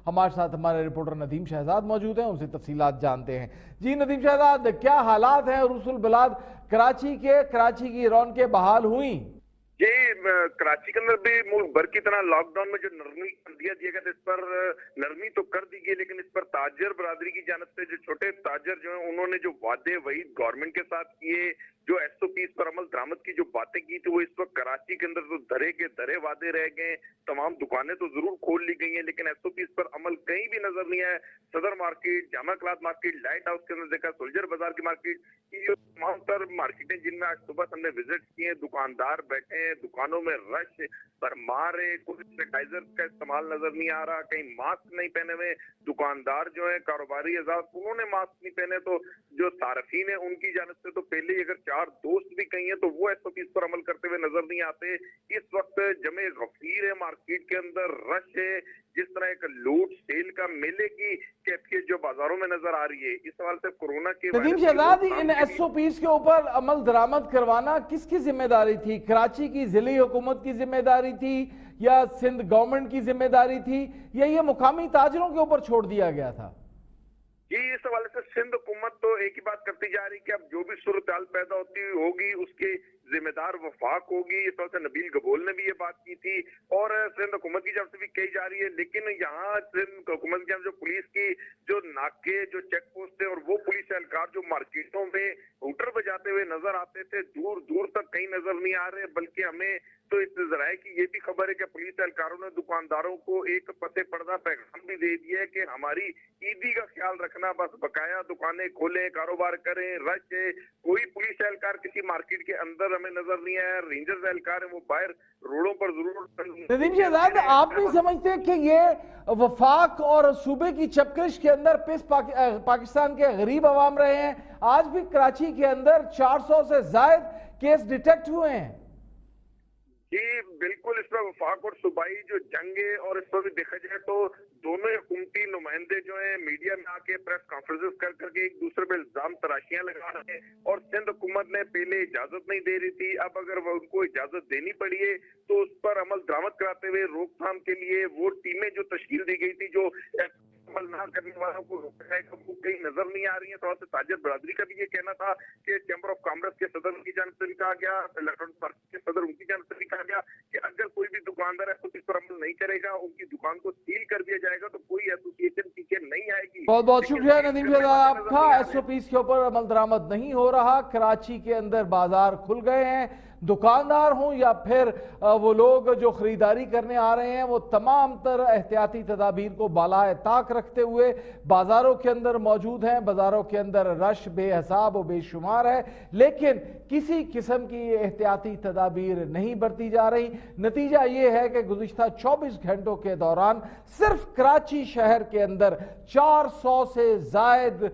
ہمارے ساتھ ہمارے رپورٹر ندیم شہزاد موجود ہیں، ان سے تفصیلات جانتے ہیں۔ جی ندیم شہزاد، کیا حالات ہیں عروس البلاد کراچی کے؟ کراچی کی رونقیں بحال ہوئیں؟ جی، کراچی کے اندر بھی ملک بھر کی طرح لاک ڈاؤن میں جو نرمی دیا گیا تھا، اس پر نرمی تو کر دی گئی، لیکن اس پر تاجر برادری کی جانب سے جو چھوٹے تاجر جو ہیں انہوں نے جو وعدے وعید گورنمنٹ کے ساتھ کیے، جو ایس او پیز پر عمل درآمد کی جو باتیں کی تھی، وہ اس وقت کراچی کے اندر تو دھرے کے دھرے وعدے رہ گئے۔ تمام دکانیں تو ضرور کھول لی گئی ہیں، لیکن ایس او پیز پر عمل کہیں بھی نظر نہیں آیا۔ صدر مارکیٹ، جامع کلاتھ مارکیٹ، لائٹ ہاؤس کے اندر دیکھا، سولجر بازار کی مارکیٹ، یہ تمام تر مارکیٹیں جن میں آج صبح ہم نے وزٹ کیے، دکاندار بیٹھے ہیں، دکانوں میں رش بھرمار ہے، کوئی سینیٹائزر کا استعمال نظر نہیں آ رہا، کہیں ماسک نہیں پہنے ہوئے دکاندار جو ہیں کاروباری اعزاز انہوں نے ماسک نہیں پہنے، تو جو صارفین ہیں ان کی جانب سے تو پہلے ہی اگر 4 دوست بھی کہیں ہیں تو وہ ایس او پیز پر عمل کرتے ہوئے نظر نہیں آتے۔ اس وقت جمع غفیر ہے مارکیٹ کے اندر، رش ہے، جس طرح ایک لوٹ سیل کا میلے کی کیفیت جو بازاروں میں نظر آ رہی ہے۔ اس حوالے سے کورونا کے ندیم شہزاد، ان ایس او پیز کے اوپر عمل درآمد کروانا کس کی ذمہ داری تھی؟ کراچی کی ضلعی حکومت کی ذمہ داری تھی یا سندھ گورنمنٹ کی ذمہ داری تھی یا یہ مقامی تاجروں کے اوپر چھوڑ دیا گیا تھا؟ جی، اس حوالے سے سندھ حکومت تو ایک ہی بات کرتی جا رہی کہ اب جو بھی صورتحال پیدا ہوتی ہوگی اس کی ذمہ دار وفاق ہوگی۔ اس وقت نبیل گبول نے بھی یہ بات کی تھی اور سندھ حکومت کی جانب سے بھی کہی جا رہی ہے، لیکن یہاں سندھ حکومت کی جانب جو پولیس کی جو ناکے، جو چیک پوسٹ ہے اور وہ پولیس اہلکار جو مارکیٹوں میں ہوٹر بجاتے ہوئے نظر آتے تھے، دور دور تک کہیں نظر نہیں آ رہے، بلکہ ہمیں تو اس ذرائع کی یہ بھی خبر ہے کہ پولیس اہلکاروں نے دکانداروں کو ایک پتے پردہ پیغام بھی دے دیا ہے کہ ہماری عیدی کا خیال رکھنا، بس بقایا دکانیں کھولیں، کاروبار کریں، رش ہے۔ کوئی پولیس اہلکار کسی مارکیٹ کے اندر ہمیں نظر نہیں آیا، رینجرز اہلکار ہیں وہ باہر روڈوں پر ضرور۔ ندیم شہزاد، آپ نہیں سمجھتے کہ یہ وفاق اور صوبے کی چپکش کے اندر پاکستان کے غریب عوام رہے ہیں؟ آج بھی کراچی کے اندر 400 سے زائد کیس ڈیٹیکٹ ہوئے ہیں۔ جی بالکل، اس میں وفاق اور صوبائی جو جنگ ہے، اور اس پر بھی دیکھا جائے تو دونوں حکومتی نمائندے جو ہیں میڈیا میں آ کے پریس کانفرنسز کر کے ایک دوسرے پہ الزام تراشیاں لگا رہے ہیں، اور سندھ حکومت نے پہلے اجازت نہیں دے رہی تھی، اب اگر وہ ان کو اجازت دینی پڑی ہے تو اس پر عمل درآمد کراتے ہوئے روک تھام کے لیے وہ ٹیمیں جو تشکیل دی گئی تھی جو عمل نہ کرنے والوں کو روکا جائے گا، وہ کہیں نظر نہیں آ رہی ہیں۔ تھوڑا سا تاجر برادری کا بھی یہ کہنا تھا کہ چیمبر آف کامرس کے صدر کی جانب سے بھی کہا گیا، الیکٹرانک مارکیٹ کے صدر ان کی جانب سے بھی کہا گیا کہ اگر کوئی بھی دکاندار ایس او پیز پر عمل نہیں کرے گا، ان کی دکان کو سیل کر دیا جائے گا، تو کوئی ایسوسیشن پیچھے نہیں آئے گی۔ بہت بہت شکریہ ندیم شہزاد آپ کا۔ ایس او پیز کے اوپر عمل درآمد نہیں ہو رہا، کراچی کے اندر بازار کھل گئے ہیں، دکاندار ہوں یا پھر وہ لوگ جو خریداری کرنے آ رہے ہیں وہ تمام تر احتیاطی تدابیر کو بالائے طاق رکھتے ہوئے بازاروں کے اندر موجود ہیں۔ بازاروں کے اندر رش بے حساب و بے شمار ہے، لیکن کسی قسم کی احتیاطی تدابیر نہیں برتی جا رہی۔ نتیجہ یہ ہے کہ گزشتہ 24 گھنٹوں کے دوران صرف کراچی شہر کے اندر 400 سے زائد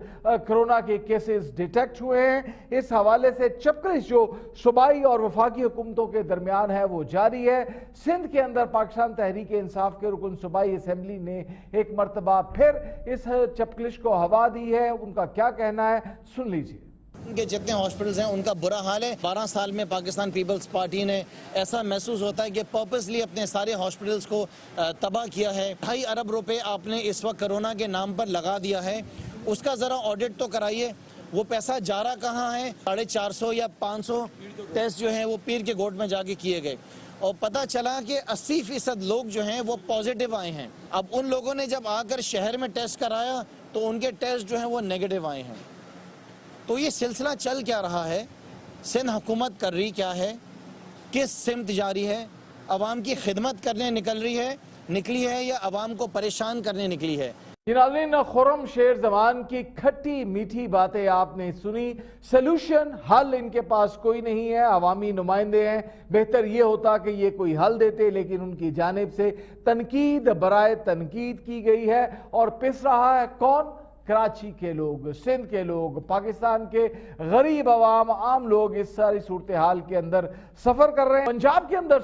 کرونا کے کیسز ڈیٹیکٹ ہوئے ہیں۔ اس حوالے سے چپکرش جو صوبائی اور وفاقی حکومتوں کے درمیان ہے وہ جاری ہے۔ سندھ کے اندر پاکستان تحریک انصاف کے رکن صوبائی اسمبلی نے ایک مرتبہ پھر اس چپکلش کو ہوا دی ہے، ان کا کیا کہنا ہے سن لیجیے۔ ان کے جتنے ہاسپٹلز ہیں ان کا برا حال ہے۔ 12 سال میں پاکستان پیپلز پارٹی نے ایسا محسوس ہوتا ہے کہ پرپسلی اپنے سارے ہاسپٹلز کو تباہ کیا ہے۔ 2.5 ارب روپے آپ نے اس وقت کرونا کے نام پر لگا دیا ہے، اس کا ذرا آڈٹ تو کرائیے، وہ پیسہ جا رہا کہاں ہے؟ 450 یا 500 ٹیسٹ جو ہیں وہ پیر کے گوٹ میں جا کے کیے گئے، اور پتہ چلا کہ 80% لوگ جو ہیں وہ پازیٹیو آئے ہیں۔ اب ان لوگوں نے جب آ کر شہر میں ٹیسٹ کرایا تو ان کے ٹیسٹ جو ہیں وہ نیگیٹو آئے ہیں۔ تو یہ سلسلہ چل کیا رہا ہے؟ سندھ حکومت کر رہی کیا ہے؟ کس سمت جاری ہے؟ عوام کی خدمت کرنے نکلی ہے یا عوام کو پریشان کرنے نکلی ہے؟ ناظرین، خرم شیر زمان کی کھٹی میٹھی باتیں آپ نے سنی۔ سلوشن حل ان کے پاس کوئی نہیں ہے، عوامی نمائندے ہیں، بہتر یہ ہوتا کہ یہ کوئی حل دیتے، لیکن ان کی جانب سے تنقید برائے تنقید کی گئی ہے، اور پس رہا ہے کون؟ کراچی کے لوگ، سندھ کے لوگ، پاکستان کے غریب عوام، عام لوگ اس ساری صورتحال کے اندر سفر کر رہے ہیں۔ پنجاب کے اندر